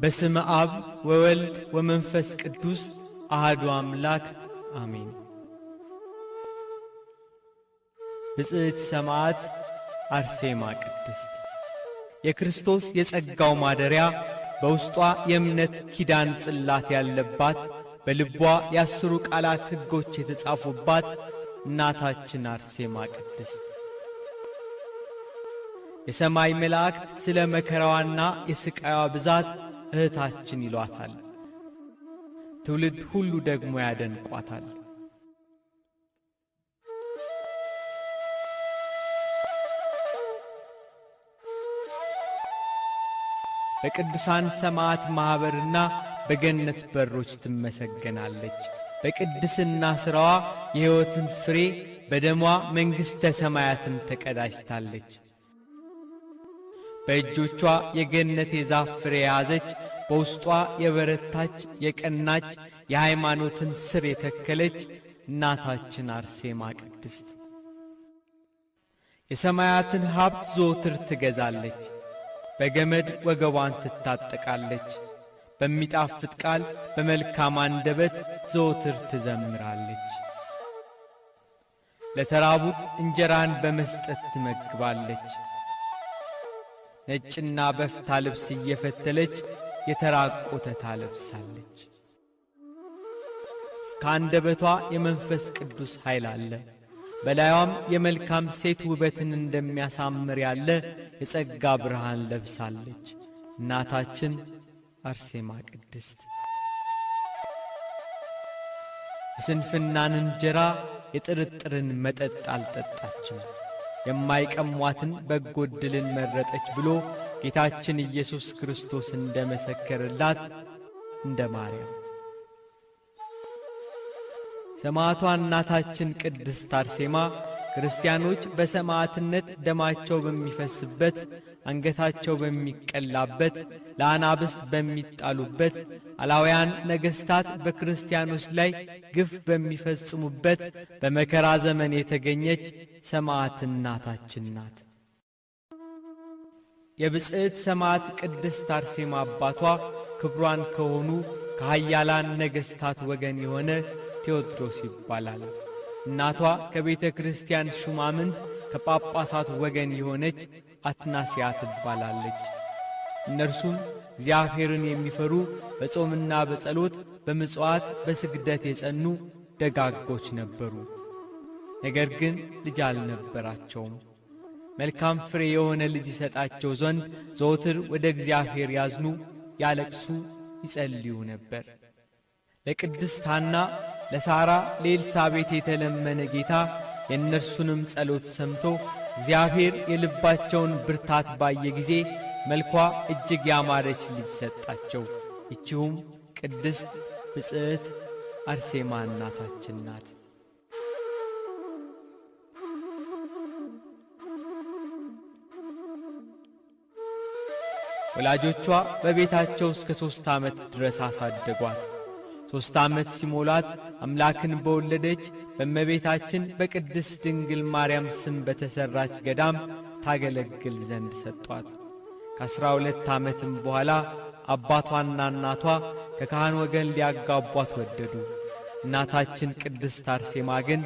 በስመ አብ ወወልድ ወመንፈስ ቅዱስ አሐዱ አምላክ አሜን። ብጽዕት ሰማዕት አርሴማ ቅድስት የክርስቶስ የጸጋው ማደሪያ በውስጧ የእምነት ኪዳን ጽላት ያለባት በልቧ የአስሩ ቃላት ሕጎች የተጻፉባት እናታችን አርሴማ ቅድስት የሰማይ መላእክት ስለ መከራዋና የስቃይዋ ብዛት እህታችን ይሏታል። ትውልድ ሁሉ ደግሞ ያደንቋታል። በቅዱሳን ሰማዕት ማኅበርና በገነት በሮች ትመሰገናለች። በቅድስና ሥራዋ የሕይወትን ፍሬ በደሟ መንግሥተ ሰማያትን ተቀዳጅታለች። በእጆቿ የገነት የዛፍ ፍሬ የያዘች በውስጧ የበረታች የቀናች የሃይማኖትን ሥር የተከለች እናታችን አርሴማ ቅድስት የሰማያትን ሀብት ዘወትር ትገዛለች። በገመድ ወገቧን ትታጠቃለች። በሚጣፍጥ ቃል በመልካም አንደበት ዘወትር ትዘምራለች። ለተራቡት እንጀራን በመስጠት ትመግባለች። ነጭና በፍታ ልብስ እየፈተለች የተራቆተ ታለብሳለች። ከአንደበቷ የመንፈስ ቅዱስ ኃይል አለ። በላዩም የመልካም ሴት ውበትን እንደሚያሳምር ያለ የጸጋ ብርሃን ለብሳለች። እናታችን አርሴማ ቅድስት የስንፍናን እንጀራ የጥርጥርን መጠጥ አልጠጣችም። የማይቀሟትን በጎ ዕድልን መረጠች ብሎ ጌታችን ኢየሱስ ክርስቶስ እንደመሰከረላት እንደ ማርያም ሰማዕቷ እናታችን ቅድስት አርሴማ ክርስቲያኖች በሰማዕትነት ደማቸው በሚፈስበት፣ አንገታቸው በሚቀላበት፣ ለአናብስት በሚጣሉበት፣ አላውያን ነገሥታት በክርስቲያኖች ላይ ግፍ በሚፈጽሙበት በመከራ ዘመን የተገኘች ሰማዕት እናታችን ናት። የብጽዕት ሰማዕት ቅድስት አርሴማ አባቷ ክብሯን ከሆኑ ከኃያላን ነገሥታት ወገን የሆነ ቴዎድሮስ ይባላል። እናቷ ከቤተ ክርስቲያን ሹማምንት ከጳጳሳት ወገን የሆነች አትናስያ ትባላለች። እነርሱም እግዚአብሔርን የሚፈሩ በጾምና በጸሎት በምጽዋት በስግደት የጸኑ ደጋጎች ነበሩ። ነገር ግን ልጅ አልነበራቸውም። መልካም ፍሬ የሆነ ልጅ ይሰጣቸው ዘንድ ዘወትር ወደ እግዚአብሔር ያዝኑ፣ ያለቅሱ፣ ይጸልዩ ነበር። ለቅድስት ሐና፣ ለሳራ፣ ለኤልሳቤጥ የተለመነ ጌታ የእነርሱንም ጸሎት ሰምቶ እግዚአብሔር የልባቸውን ብርታት ባየ ጊዜ መልኳ እጅግ ያማረች ልጅ ሰጣቸው። ይቺውም ቅድስት ብጽዕት አርሴማ እናታችን ናት። ወላጆቿ በቤታቸው እስከ 3 ዓመት ድረስ አሳደጓት። 3 ዓመት ሲሞላት አምላክን በወለደች በእመቤታችን በቅድስት ድንግል ማርያም ስም በተሠራች ገዳም ታገለግል ዘንድ ሰጧት። ከ12 ዓመትም በኋላ አባቷና እናቷ ከካህን ወገን ሊያጋቧት ወደዱ። እናታችን ቅድስት አርሴማ ግን